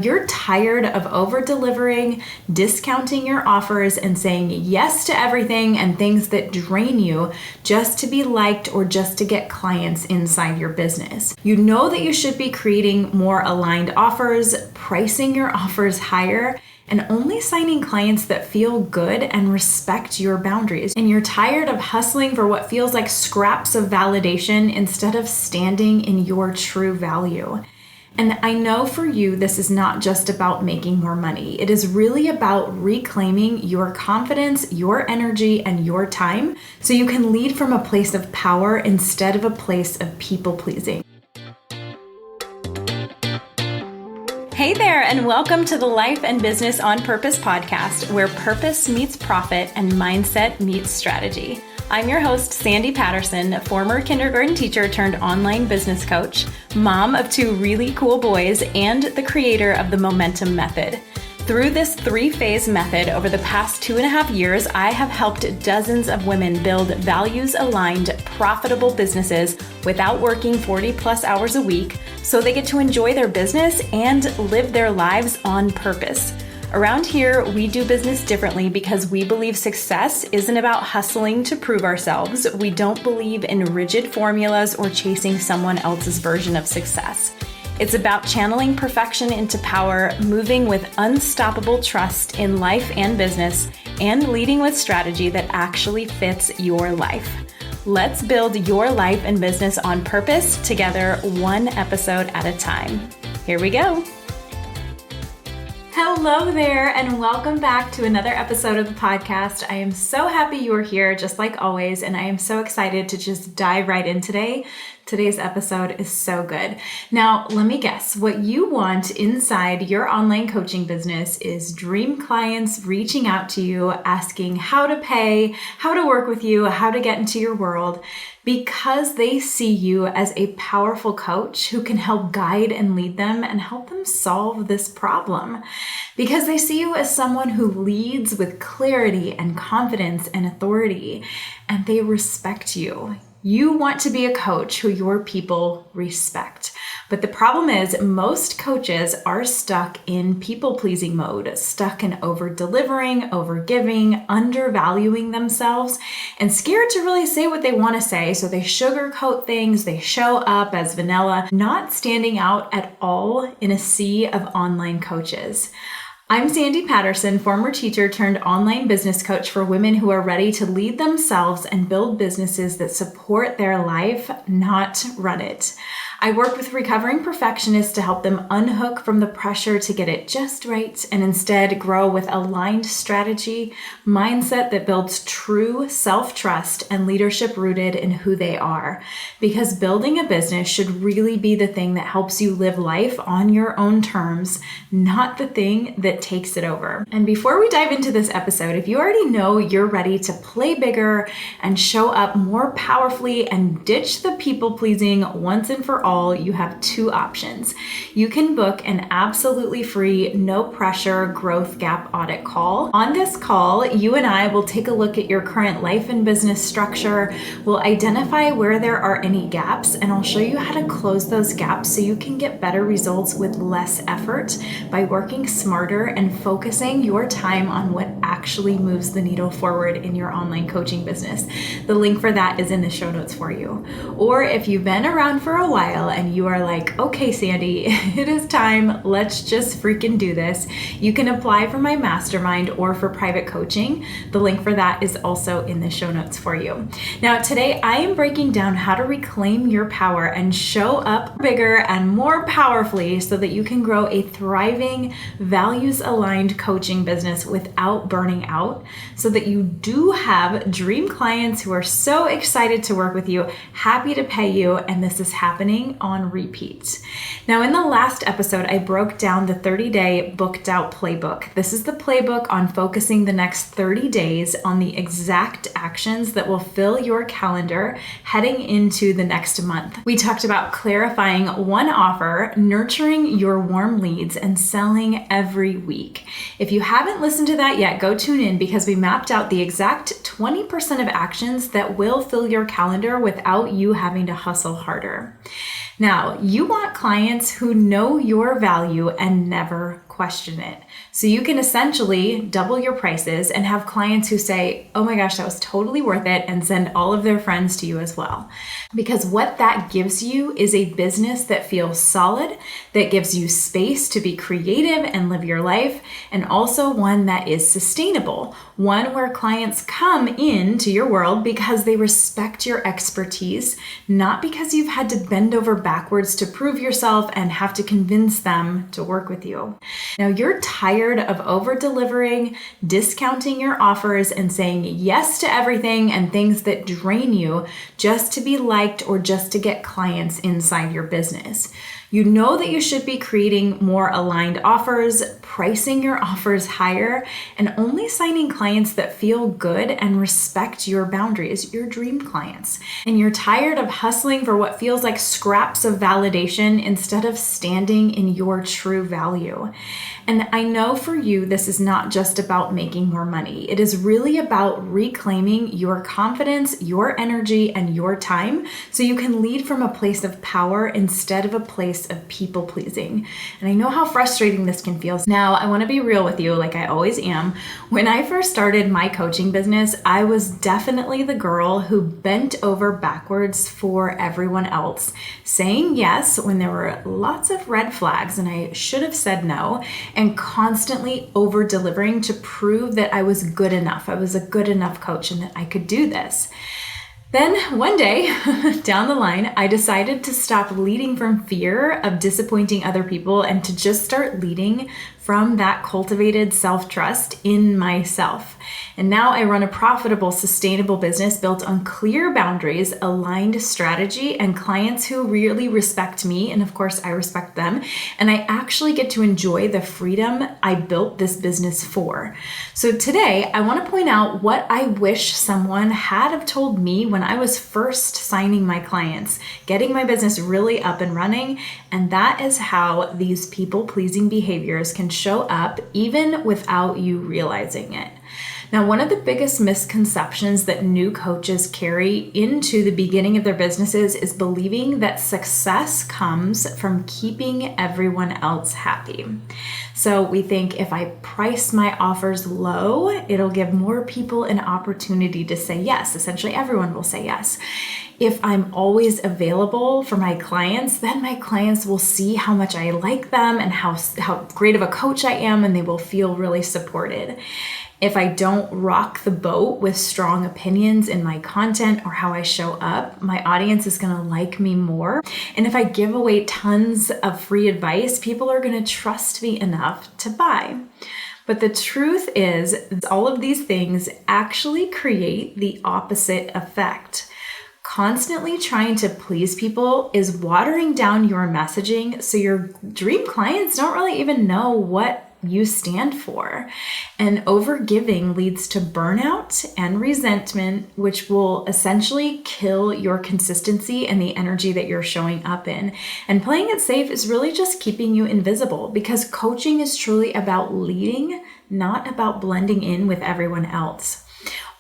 You're tired of over-delivering, discounting your offers, and saying yes to everything and things that drain you just to be liked or just to get clients inside your business. You know that you should be creating more aligned offers, pricing your offers higher, and only signing clients that feel good and respect your boundaries. And you're tired of hustling for what feels like scraps of validation instead of standing in your true value. And I know for you, this is not just about making more money. It is really about reclaiming your confidence, your energy, and your time so you can lead from a place of power instead of a place of people pleasing. Hey there, and welcome to the Life and Business on Purpose podcast, where purpose meets profit and mindset meets strategy. I'm your host, Sandy Patterson, former kindergarten teacher turned online business coach, mom of two really cool boys, and the creator of the Momentum Method. Through this 3-phase method over the past 2.5 years, I have helped dozens of women build values-aligned, profitable businesses without working 40+ hours a week so they get to enjoy their business and live their lives on purpose. Around here, we do business differently because we believe success isn't about hustling to prove ourselves. We don't believe in rigid formulas or chasing someone else's version of success. It's about channeling perfection into power, moving with unstoppable trust in life and business, and leading with strategy that actually fits your life. Let's build your life and business on purpose together, one episode at a time. Here we go. Hello there, and welcome back to another episode of the podcast. I am so happy you are here, just like always, and I am so excited to just dive right in today. Today's episode is so good. Now, let me guess. What you want inside your online coaching business is dream clients reaching out to you, asking how to pay, how to work with you, how to get into your world, because they see you as a powerful coach who can help guide and lead them and help them solve this problem. Because they see you as someone who leads with clarity and confidence and authority, and they respect you. You want to be a coach who your people respect. But the problem is most coaches are stuck in people-pleasing mode, stuck in over-delivering, over-giving, undervaluing themselves, and scared to really say what they want to say. So they sugarcoat things, they show up as vanilla, not standing out at all in a sea of online coaches. I'm Sandy Patterson, former teacher turned online business coach for women who are ready to lead themselves and build businesses that support their life, not run it. I work with recovering perfectionists to help them unhook from the pressure to get it just right and instead grow with aligned strategy, mindset that builds true self-trust and leadership rooted in who they are. Because building a business should really be the thing that helps you live life on your own terms, not the thing that takes it over. And before we dive into this episode, if you already know you're ready to play bigger and show up more powerfully and ditch the people-pleasing once and for all, you have two options. You can book an absolutely free, no pressure growth gap audit call. On this call, you and I will take a look at your current life and business structure. We'll identify where there are any gaps, and I'll show you how to close those gaps so you can get better results with less effort by working smarter and focusing your time on what actually moves the needle forward in your online coaching business. The link for that is in the show notes for you. Or if you've been around for a while and you are like, okay, Sandy, it is time. Let's just freaking do this. You can apply for my mastermind or for private coaching. The link for that is also in the show notes for you. Now, today I am breaking down how to reclaim your power and show up bigger and more powerfully so that you can grow a thriving, values-aligned coaching business without burning out, so that you do have dream clients who are so excited to work with you, happy to pay you, and this is happening on repeat. Now, in the last episode, I broke down the 30-day booked out playbook. This is the playbook on focusing the next 30 days on the exact actions that will fill your calendar heading into the next month. We talked about clarifying one offer, nurturing your warm leads, and selling every week. If you haven't listened to that yet, go tune in because we mapped out the exact 20% of actions that will fill your calendar without you having to hustle harder. Now, you want clients who know your value and never question it. So you can essentially double your prices and have clients who say, oh my gosh, that was totally worth it, and send all of their friends to you as well. Because what that gives you is a business that feels solid, that gives you space to be creative and live your life, and also one that is sustainable, one where clients come into your world because they respect your expertise, not because you've had to bend over backwards to prove yourself and have to convince them to work with you. Now, you're tired of over-delivering, discounting your offers, and saying yes to everything and things that drain you just to be liked or just to get clients inside your business. You know that you should be creating more aligned offers, pricing your offers higher, and only signing clients that feel good and respect your boundaries, your dream clients. And you're tired of hustling for what feels like scraps of validation instead of standing in your true value. And I know for you, this is not just about making more money. It is really about reclaiming your confidence, your energy, and your time so you can lead from a place of power instead of a place of people pleasing. And I know how frustrating this can feel. Now, I want to be real with you, like I always am. When I first started my coaching business, I was definitely the girl who bent over backwards for everyone else, saying yes when there were lots of red flags and I should have said no, and constantly over delivering to prove that I was good enough. I was a good enough coach and that I could do this. Then one day down the line, I decided to stop leading from fear of disappointing other people and to just start leading from that cultivated self-trust in myself. And now I run a profitable, sustainable business built on clear boundaries, aligned strategy, and clients who really respect me. And of course, I respect them. And I actually get to enjoy the freedom I built this business for. So today, I want to point out what I wish someone had have told me when I was first signing my clients, getting my business really up and running. And that is how these people-pleasing behaviors can show up even without you realizing it. Now, one of the biggest misconceptions that new coaches carry into the beginning of their businesses is believing that success comes from keeping everyone else happy. So we think if I price my offers low, it'll give more people an opportunity to say yes. Essentially, everyone will say yes. If I'm always available for my clients, then my clients will see how much I like them and how great of a coach I am, and they will feel really supported. If I don't rock the boat with strong opinions in my content or how I show up, my audience is going to like me more. And if I give away tons of free advice, people are going to trust me enough to buy. But the truth is, all of these things actually create the opposite effect. Constantly trying to please people is watering down your messaging, so your dream clients don't really even know what you stand for. And overgiving leads to burnout and resentment, which will essentially kill your consistency and the energy that you're showing up in. And playing it safe is really just keeping you invisible, because coaching is truly about leading, not about blending in with everyone else.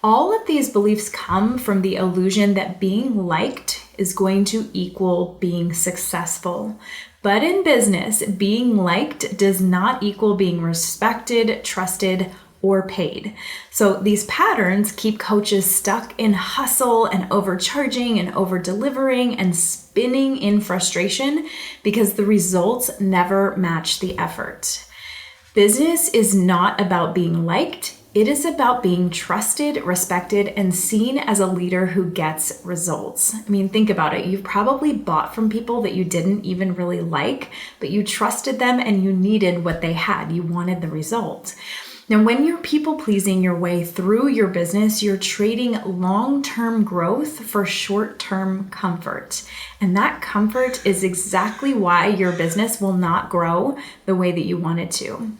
All of these beliefs come from the illusion that being liked is going to equal being successful. But in business, being liked does not equal being respected, trusted, or paid. So these patterns keep coaches stuck in hustle and overcharging and over-delivering and spinning in frustration because the results never match the effort. Business is not about being liked. It is about being trusted, respected, and seen as a leader who gets results. I mean, think about it. You've probably bought from people that you didn't even really like, but you trusted them and you needed what they had. You wanted the result. Now, when you're people-pleasing your way through your business, you're trading long-term growth for short-term comfort. And that comfort is exactly why your business will not grow the way that you want it to.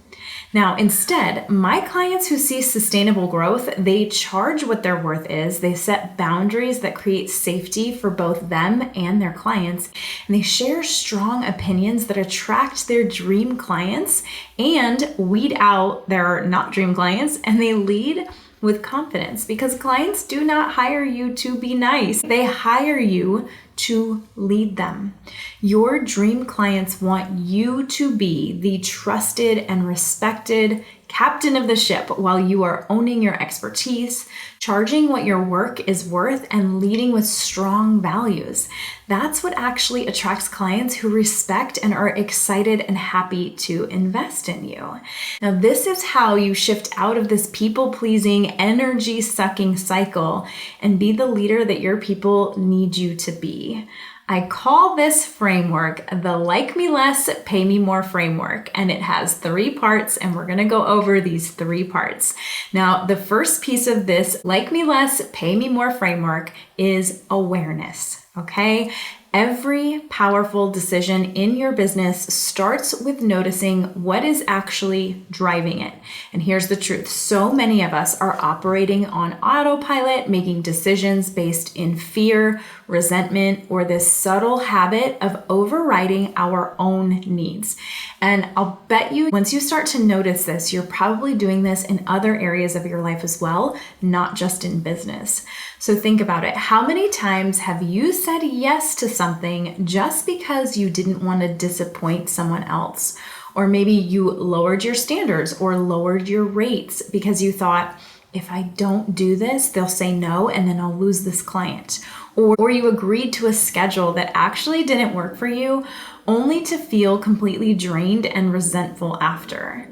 Now, instead, my clients who see sustainable growth, they charge what their worth is, they set boundaries that create safety for both them and their clients, and they share strong opinions that attract their dream clients and weed out their not dream clients, and they lead with confidence, because clients do not hire you to be nice. They hire you to lead them. Your dream clients want you to be the trusted and respected captain of the ship while you are owning your expertise, charging what your work is worth, and leading with strong values. That's what actually attracts clients who respect and are excited and happy to invest in you. Now, this is how you shift out of this people-pleasing, energy-sucking cycle and be the leader that your people need you to be. I call this framework the Like Me Less, Pay Me More framework, and it has 3 parts, and we're gonna go over these 3 parts. Now, the first piece of this Like Me Less, Pay Me More framework is awareness, okay? Every powerful decision in your business starts with noticing what is actually driving it. And here's the truth. So many of us are operating on autopilot, making decisions based in fear, resentment, or this subtle habit of overriding our own needs. And I'll bet you once you start to notice this, you're probably doing this in other areas of your life as well, not just in business. So think about it. How many times have you said yes to something just because you didn't want to disappoint someone else? Or maybe you lowered your standards or lowered your rates because you thought, if I don't do this, they'll say no and then I'll lose this client. Or you agreed to a schedule that actually didn't work for you, only to feel completely drained and resentful after.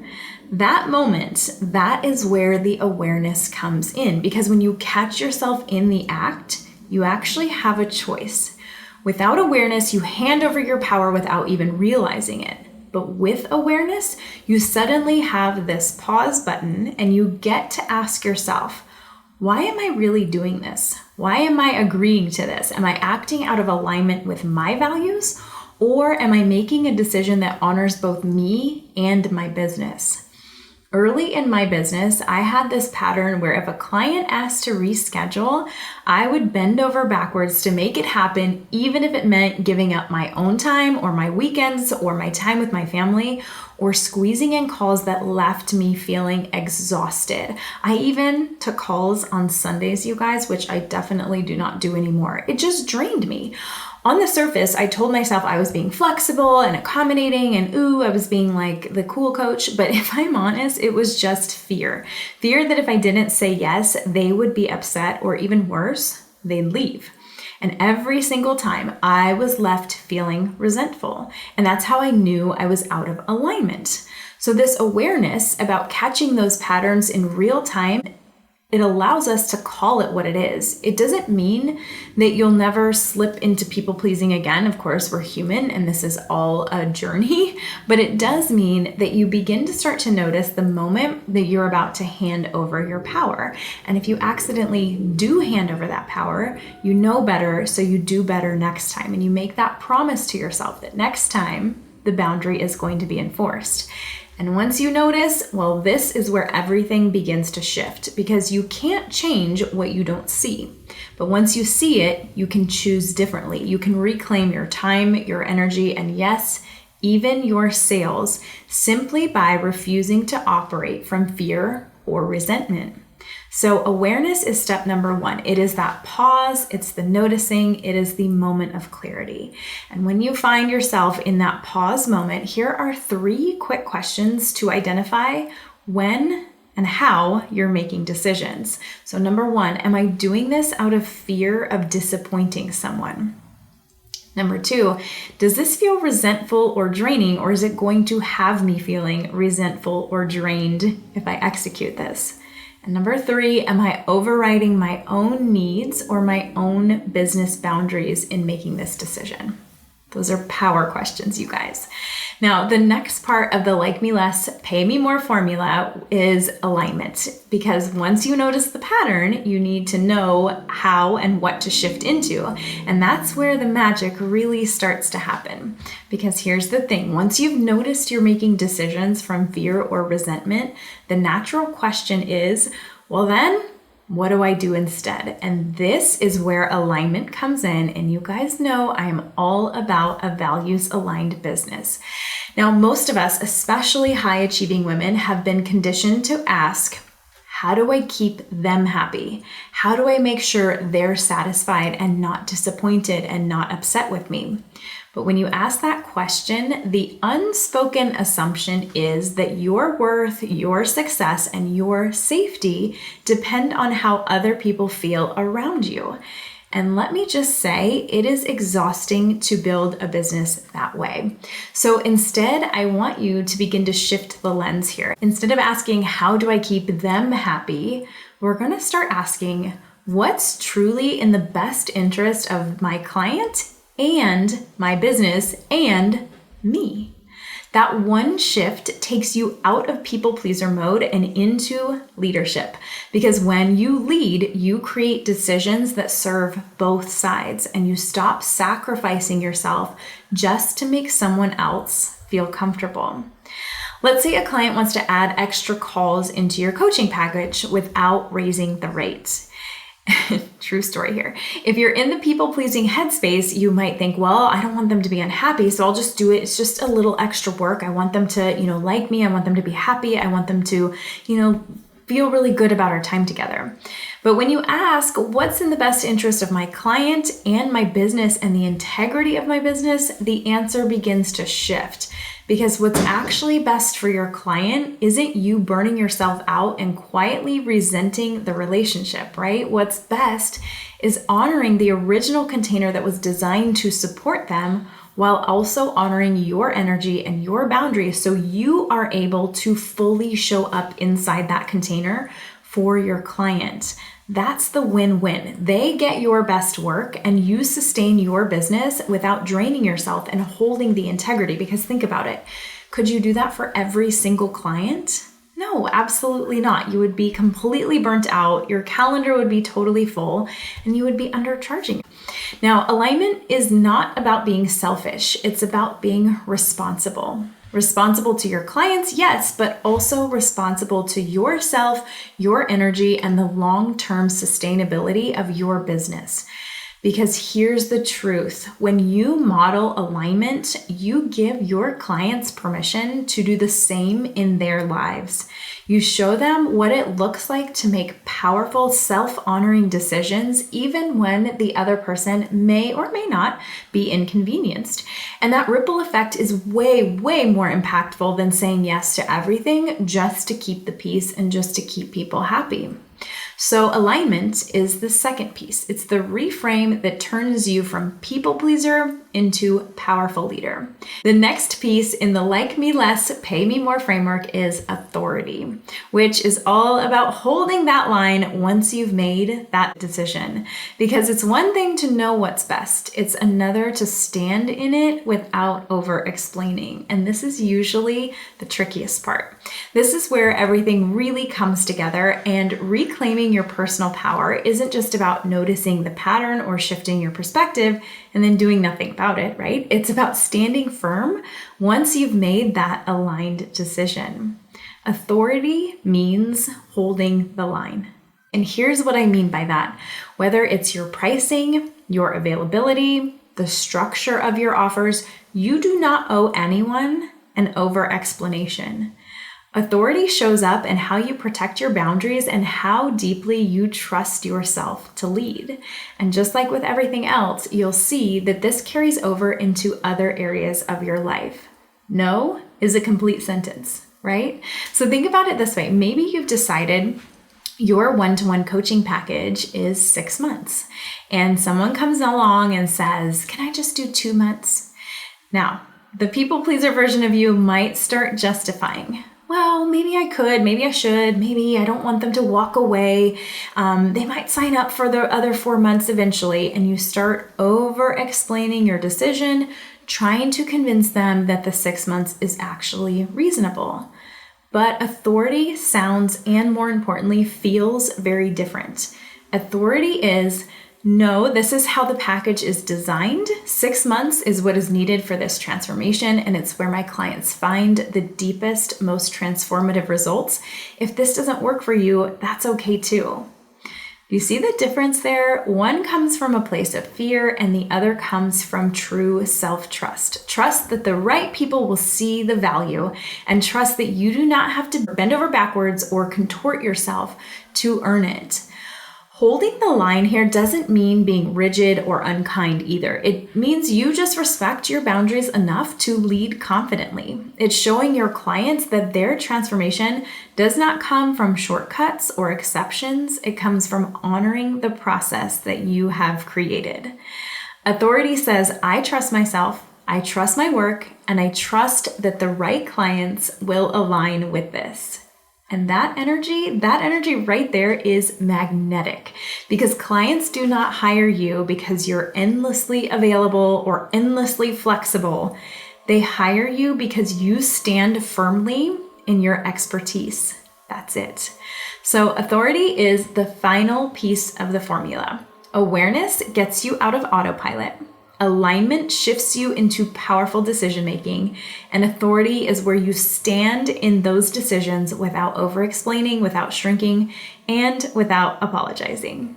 That moment, that is where the awareness comes in, because when you catch yourself in the act, you actually have a choice. Without awareness, you hand over your power without even realizing it. But with awareness, you suddenly have this pause button and you get to ask yourself, why am I really doing this? Why am I agreeing to this? Am I acting out of alignment with my values? Or am I making a decision that honors both me and my business? Early in my business, I had this pattern where if a client asked to reschedule, I would bend over backwards to make it happen, even if it meant giving up my own time or my weekends or my time with my family, or squeezing in calls that left me feeling exhausted. I even took calls on Sundays, you guys, which I definitely do not do anymore. It just drained me. On the surface, I told myself I was being flexible and accommodating and I was being like the cool coach. But if I'm honest, it was just fear. Fear that if I didn't say yes, they would be upset, or even worse, they'd leave. And every single time I was left feeling resentful. And that's how I knew I was out of alignment. So this awareness about catching those patterns in real time, it allows us to call it what it is. It doesn't mean that you'll never slip into people pleasing again. Of course, we're human and this is all a journey, but it does mean that you begin to start to notice the moment that you're about to hand over your power. And if you accidentally do hand over that power, you know better, so you do better next time. And you make that promise to yourself that next time the boundary is going to be enforced. And once you notice, well, this is where everything begins to shift, because you can't change what you don't see. But once you see it, you can choose differently. You can reclaim your time, your energy, and yes, even your sales, simply by refusing to operate from fear or resentment. So awareness is step number 1. It is that pause, it's the noticing, it is the moment of clarity. And when you find yourself in that pause moment, here are 3 quick questions to identify when and how you're making decisions. So number 1, am I doing this out of fear of disappointing someone? Number 2, does this feel resentful or draining, or is it going to have me feeling resentful or drained if I execute this? And number 3, am I overriding my own needs or my own business boundaries in making this decision? Those are power questions, you guys. Now, the next part of the Like Me Less, Pay Me More formula is alignment. Because once you notice the pattern, you need to know how and what to shift into. And that's where the magic really starts to happen. Because here's the thing, once you've noticed you're making decisions from fear or resentment, the natural question is, well then, what do I do instead? And this is where alignment comes in. And you guys know I am all about a values-aligned business. Now, most of us, especially high-achieving women, have been conditioned to ask, How do I keep them happy? How do I make sure they're satisfied and not disappointed and not upset with me? But when you ask that question, the unspoken assumption is that your worth, your success, and your safety depend on how other people feel around you. And let me just say, it is exhausting to build a business that way. So instead, I want you to begin to shift the lens here. Instead of asking, how do I keep them happy? We're going to start asking, what's truly in the best interest of my client and my business and me? That one shift takes you out of people pleaser mode and into leadership. Because when you lead, you create decisions that serve both sides and you stop sacrificing yourself just to make someone else feel comfortable. Let's say a client wants to add extra calls into your coaching package without raising the rate. True story here. If you're in the people-pleasing headspace, you might think, well, I don't want them to be unhappy, so I'll just do it. It's just a little extra work. I want them to, like me. I want them to be happy. I want them to, feel really good about our time together. But when you ask, what's in the best interest of my client and my business and the integrity of my business, the answer begins to shift. Because what's actually best for your client isn't you burning yourself out and quietly resenting the relationship, right? What's best is honoring the original container that was designed to support them while also honoring your energy and your boundaries so you are able to fully show up inside that container for your client. That's the win-win. They get your best work and you sustain your business without draining yourself and holding the integrity. Because think about it. Could you do that for every single client? No, absolutely not. You would be completely burnt out. Your calendar would be totally full and you would be undercharging. Now, alignment is not about being selfish. It's about being responsible. Responsible to your clients, yes, but also responsible to yourself, your energy, and the long-term sustainability of your business. Because here's the truth. When you model alignment, you give your clients permission to do the same in their lives. You show them what it looks like to make powerful, self-honoring decisions, even when the other person may or may not be inconvenienced. And that ripple effect is way, way more impactful than saying yes to everything just to keep the peace and just to keep people happy. So alignment is the second piece. It's the reframe that turns you from people pleaser into powerful leader. The next piece in the like me less, pay me more framework is authority, which is all about holding that line once you've made that decision. Because it's one thing to know what's best. It's another to stand in it without over explaining. And this is usually the trickiest part. This is where everything really comes together, and reclaiming your personal power isn't just about noticing the pattern or shifting your perspective and then doing nothing about it, right? It's about standing firm once you've made that aligned decision. Authority means holding the line. And here's what I mean by that. Whether it's your pricing, your availability, the structure of your offers, you do not owe anyone an over-explanation. Authority shows up in how you protect your boundaries and how deeply you trust yourself to lead. And just like with everything else, you'll see that this carries over into other areas of your life. No is a complete sentence, right? So think about it this way. Maybe you've decided your one-to-one coaching package is 6 months, and someone comes along and says, "Can I just do 2 months?" Now, the people pleaser version of you might start justifying. Well, maybe I could, maybe I should, maybe I don't want them to walk away. They might sign up for the other 4 months eventually, and you start over-explaining your decision, trying to convince them that the 6 months is actually reasonable. But authority sounds, and more importantly, feels very different. Authority is, no, this is how the package is designed. 6 months is what is needed for this transformation, and it's where my clients find the deepest, most transformative results. If this doesn't work for you, that's okay too. You see the difference there? One comes from a place of fear and the other comes from true self-trust. Trust that the right people will see the value, and trust that you do not have to bend over backwards or contort yourself to earn it. Holding the line here doesn't mean being rigid or unkind either. It means you just respect your boundaries enough to lead confidently. It's showing your clients that their transformation does not come from shortcuts or exceptions. It comes from honoring the process that you have created. Authority says, I trust myself, I trust my work, and I trust that the right clients will align with this. And that energy right there is magnetic, because clients do not hire you because you're endlessly available or endlessly flexible. They hire you because you stand firmly in your expertise. That's it. So authority is the final piece of the formula. Awareness gets you out of autopilot. Alignment shifts you into powerful decision-making, and authority is where you stand in those decisions without over-explaining, without shrinking, and without apologizing.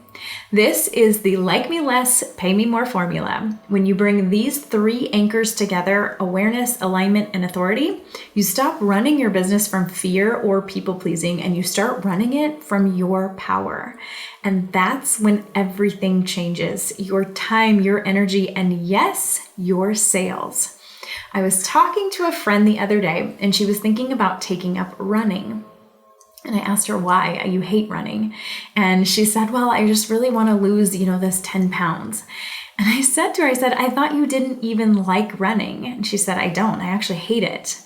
This is the like me less, pay me more formula. When you bring these three anchors together, awareness, alignment, and authority, you stop running your business from fear or people-pleasing, and you start running it from your power. And that's when everything changes. Your time, your energy, and yes, your sales. I was talking to a friend the other day, and she was thinking about taking up running. And I asked her why you hate running. And she said, well, I just really want to lose, this 10 pounds. And I said to her, I thought you didn't even like running. And she said, I don't, I actually hate it.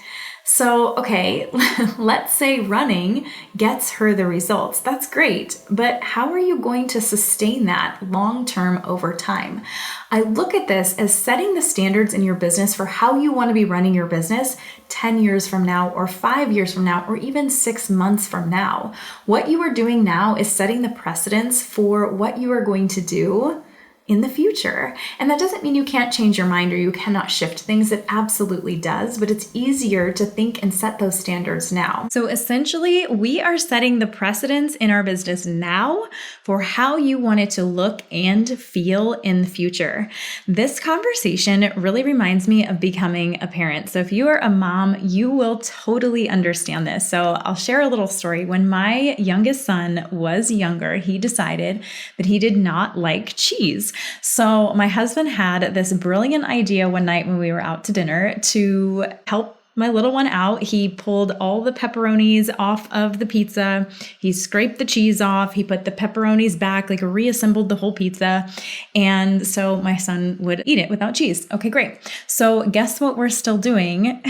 So, okay, let's say running gets her the results. That's great. But how are you going to sustain that long-term over time? I look at this as setting the standards in your business for how you want to be running your business 10 years from now, or 5 years from now, or even 6 months from now. What you are doing now is setting the precedence for what you are going to do in the future. And that doesn't mean you can't change your mind or you cannot shift things. It absolutely does, but it's easier to think and set those standards now. So essentially, we are setting the precedence in our business now for how you want it to look and feel in the future. This conversation really reminds me of becoming a parent. So if you are a mom, you will totally understand this. So I'll share a little story. When my youngest son was younger, he decided that he did not like cheese. So my husband had this brilliant idea one night when we were out to dinner to help my little one out. He pulled all the pepperonis off of the pizza. He scraped the cheese off. He put the pepperonis back, reassembled the whole pizza. And so my son would eat it without cheese. Okay, great. So guess what we're still doing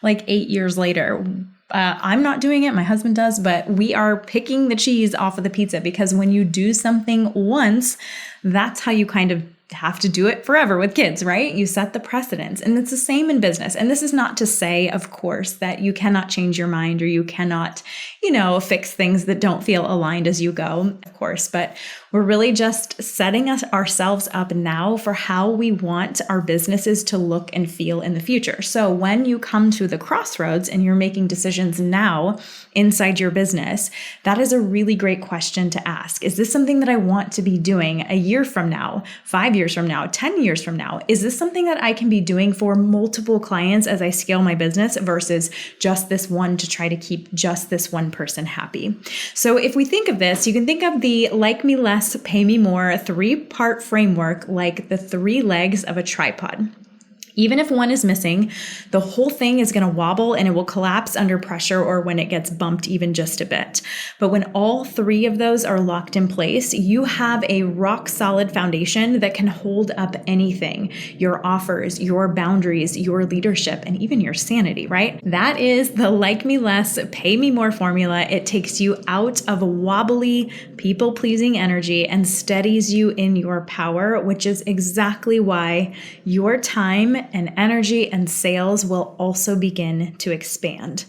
8 years later? I'm not doing it, my husband does, but we are picking the cheese off of the pizza, because when you do something once, that's how you kind of have to do it forever with kids, right? You set the precedence, and it's the same in business. And this is not to say, of course, that you cannot change your mind or you cannot, fix things that don't feel aligned as you go, of course, but we're really just setting ourselves up now for how we want our businesses to look and feel in the future. So when you come to the crossroads and you're making decisions now inside your business, that is a really great question to ask. Is this something that I want to be doing a year from now, 5 years from now, 10 years from now? Is this something that I can be doing for multiple clients as I scale my business versus just this one to try to keep just this one person happy? So if we think of this, you can think of the like me less, pay me more 3-part framework like the 3 legs of a tripod. Even if one is missing, the whole thing is going to wobble and it will collapse under pressure or when it gets bumped even just a bit. But when all 3 of those are locked in place, you have a rock solid foundation that can hold up anything: your offers, your boundaries, your leadership, and even your sanity, right? That is the like me less, pay me more formula. It takes you out of a wobbly, people-pleasing energy and steadies you in your power, which is exactly why your time and energy and sales will also begin to expand.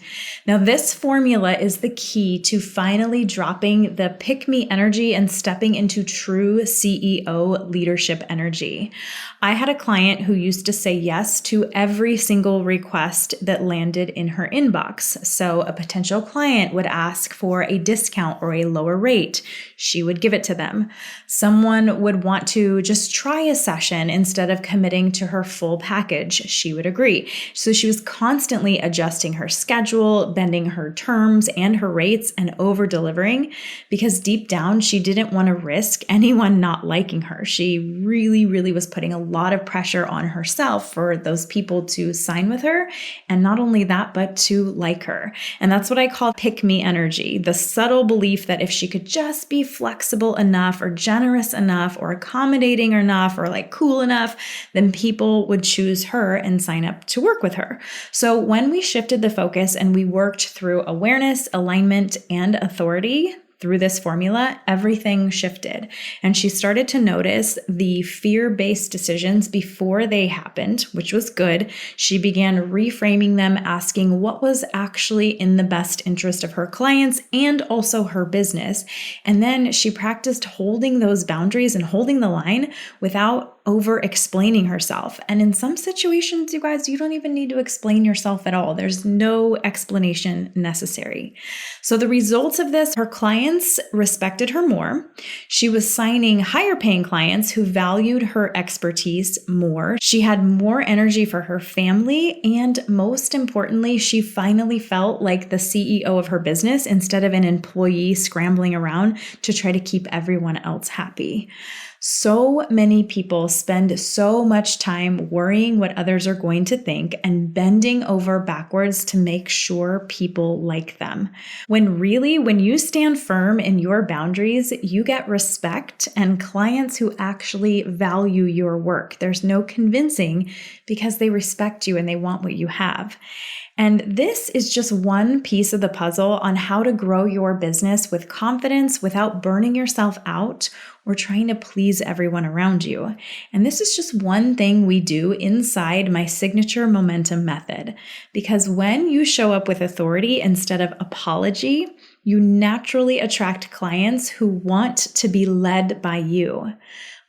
Now, this formula is the key to finally dropping the pick-me energy and stepping into true CEO leadership energy. I had a client who used to say yes to every single request that landed in her inbox. So a potential client would ask for a discount or a lower rate. She would give it to them. Someone would want to just try a session instead of committing to her full package. She would agree. So she was constantly adjusting her schedule, bending her terms and her rates, and over-delivering because deep down, she didn't want to risk anyone not liking her. She really, really was putting a lot of pressure on herself for those people to sign with her. And not only that, but to like her. And that's what I call pick me energy, the subtle belief that if she could just be flexible enough or generous enough or accommodating enough or like cool enough, then people would choose her and sign up to work with her. So when we shifted the focus and we worked through awareness, alignment, and authority, through this formula, everything shifted. And she started to notice the fear-based decisions before they happened, which was good. She began reframing them, asking what was actually in the best interest of her clients and also her business. And then she practiced holding those boundaries and holding the line without over explaining herself. And in some situations, you guys, you don't even need to explain yourself at all. There's no explanation necessary. So the results of this, her clients respected her more. She was signing higher paying clients who valued her expertise more. She had more energy for her family. And most importantly, she finally felt like the CEO of her business instead of an employee scrambling around to try to keep everyone else happy. So many people spend so much time worrying what others are going to think and bending over backwards to make sure people like them. When you stand firm in your boundaries, you get respect and clients who actually value your work. There's no convincing because they respect you and they want what you have. And this is just one piece of the puzzle on how to grow your business with confidence without burning yourself out or trying to please everyone around you. And this is just one thing we do inside my signature momentum method. Because when you show up with authority instead of apology, you naturally attract clients who want to be led by you.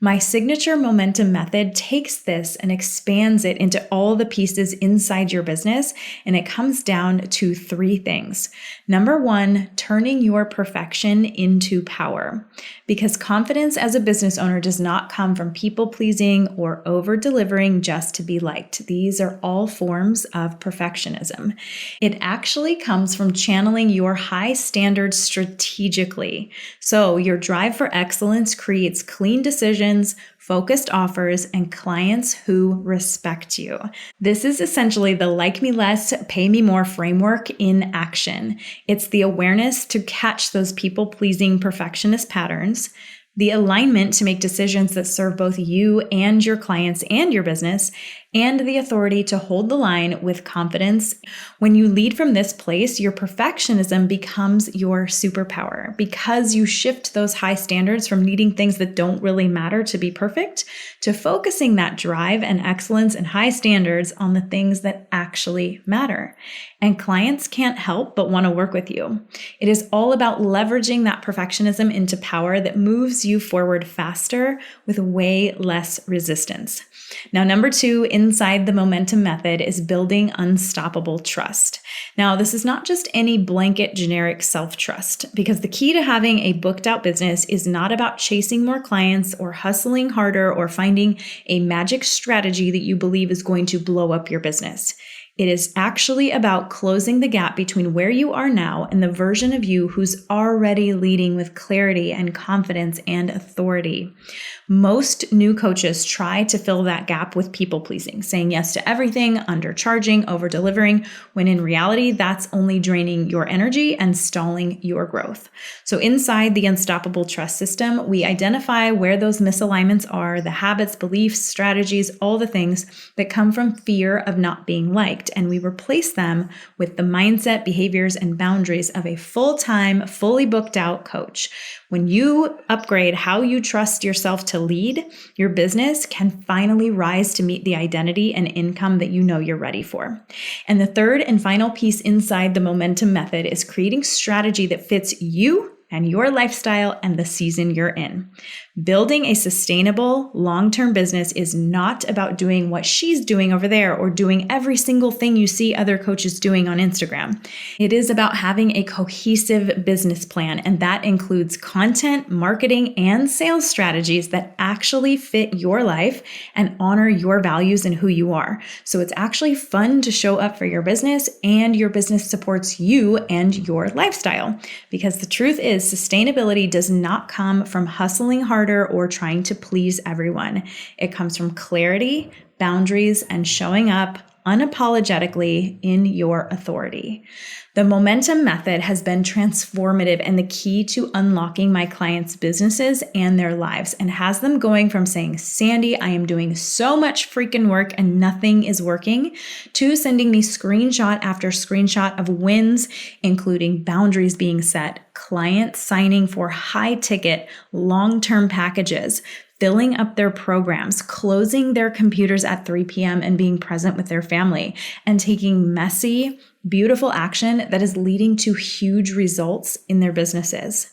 My signature momentum method takes this and expands it into all the pieces inside your business, and it comes down to 3 things. Number 1, turning your perfection into power. Because confidence as a business owner does not come from people pleasing or over delivering just to be liked. These are all forms of perfectionism. It actually comes from channeling your high standards strategically. So your drive for excellence creates clean decisions, focused offers, and clients who respect you. This is essentially the like me less, pay me more framework in action. It's the awareness to catch those people-pleasing perfectionist patterns, the alignment to make decisions that serve both you and your clients and your business, and the authority to hold the line with confidence. When you lead from this place, your perfectionism becomes your superpower because you shift those high standards from needing things that don't really matter to be perfect to focusing that drive and excellence and high standards on the things that actually matter. And clients can't help but want to work with you. It is all about leveraging that perfectionism into power that moves you forward faster with way less resistance. Now, number 2, inside the momentum method is building unstoppable trust. Now, this is not just any blanket generic self-trust, because the key to having a booked out business is not about chasing more clients or hustling harder or finding a magic strategy that you believe is going to blow up your business. It is actually about closing the gap between where you are now and the version of you who's already leading with clarity and confidence and authority. Most new coaches try to fill that gap with people pleasing, saying yes to everything, undercharging, over-delivering, when in reality, that's only draining your energy and stalling your growth. So inside the Unstoppable Trust System, we identify where those misalignments are, the habits, beliefs, strategies, all the things that come from fear of not being liked. product and we replace them with the mindset, behaviors, and boundaries of a full-time, fully booked out coach. When you upgrade how you trust yourself to lead, your business can finally rise to meet the identity and income that you know you're ready for. And the third and final piece inside the momentum method is creating strategy that fits you and your lifestyle and the season you're in. Building a sustainable, long-term business is not about doing what she's doing over there or doing every single thing you see other coaches doing on Instagram. It is about having a cohesive business plan, and that includes content, marketing, and sales strategies that actually fit your life and honor your values and who you are. So it's actually fun to show up for your business, and your business supports you and your lifestyle. Because the truth is, sustainability does not come from hustling harder or trying to please everyone. It comes from clarity, boundaries, and showing up unapologetically in your authority. The momentum method has been transformative and the key to unlocking my clients' businesses and their lives, and has them going from saying, Sandy, I am doing so much freaking work and nothing is working, to sending me screenshot after screenshot of wins, including boundaries being set, clients signing for high ticket, long-term packages, filling up their programs, closing their computers at 3 p.m. and being present with their family, and taking messy, beautiful action that is leading to huge results in their businesses.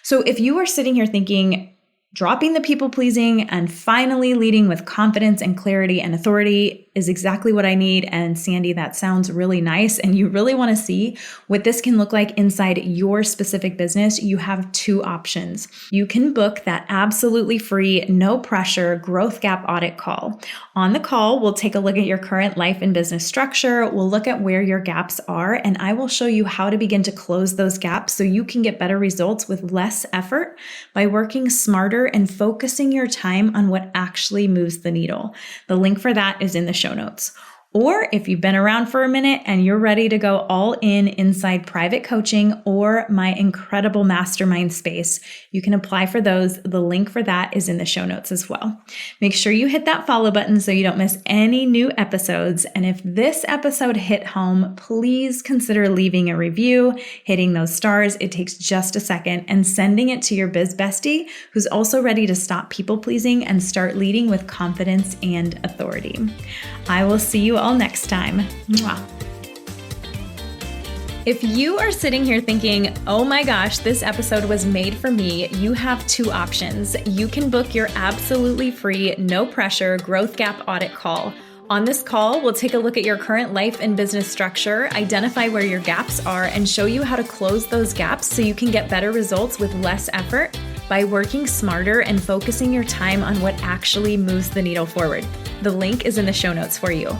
So if you are sitting here thinking, dropping the people pleasing and finally leading with confidence and clarity and authority is exactly what I need, and Sandy, that sounds really nice, and you really want to see what this can look like inside your specific business, you have two options. You can book that absolutely free, no pressure growth gap audit call. On the call, we'll take a look at your current life and business structure. We'll look at where your gaps are, and I will show you how to begin to close those gaps so you can get better results with less effort by working smarter and focusing your time on what actually moves the needle. The link for that is in the show notes. Or if you've been around for a minute and you're ready to go all in inside private coaching or my incredible mastermind space, you can apply for those. The link for that is in the show notes as well. Make sure you hit that follow button so you don't miss any new episodes. And if this episode hit home, please consider leaving a review, hitting those stars. It takes just a second, and sending it to your biz bestie who's also ready to stop people pleasing and start leading with confidence and authority. I will see you all next time. Mwah. If you are sitting here thinking, oh my gosh, this episode was made for me, you have two options. You can book your absolutely free, no pressure growth gap audit call. On this call, we'll take a look at your current life and business structure, identify where your gaps are, and show you how to close those gaps so you can get better results with less effort by working smarter and focusing your time on what actually moves the needle forward. The link is in the show notes for you.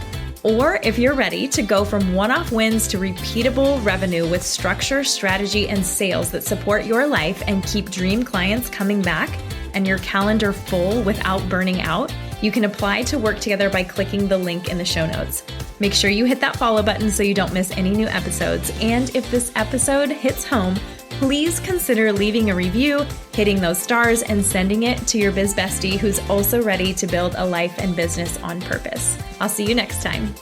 Or if you're ready to go from one-off wins to repeatable revenue with structure, strategy, and sales that support your life and keep dream clients coming back and your calendar full without burning out, you can apply to work together by clicking the link in the show notes. Make sure you hit that follow button so you don't miss any new episodes. And if this episode hits home, please consider leaving a review, hitting those stars, and sending it to your biz bestie who's also ready to build a life and business on purpose. I'll see you next time.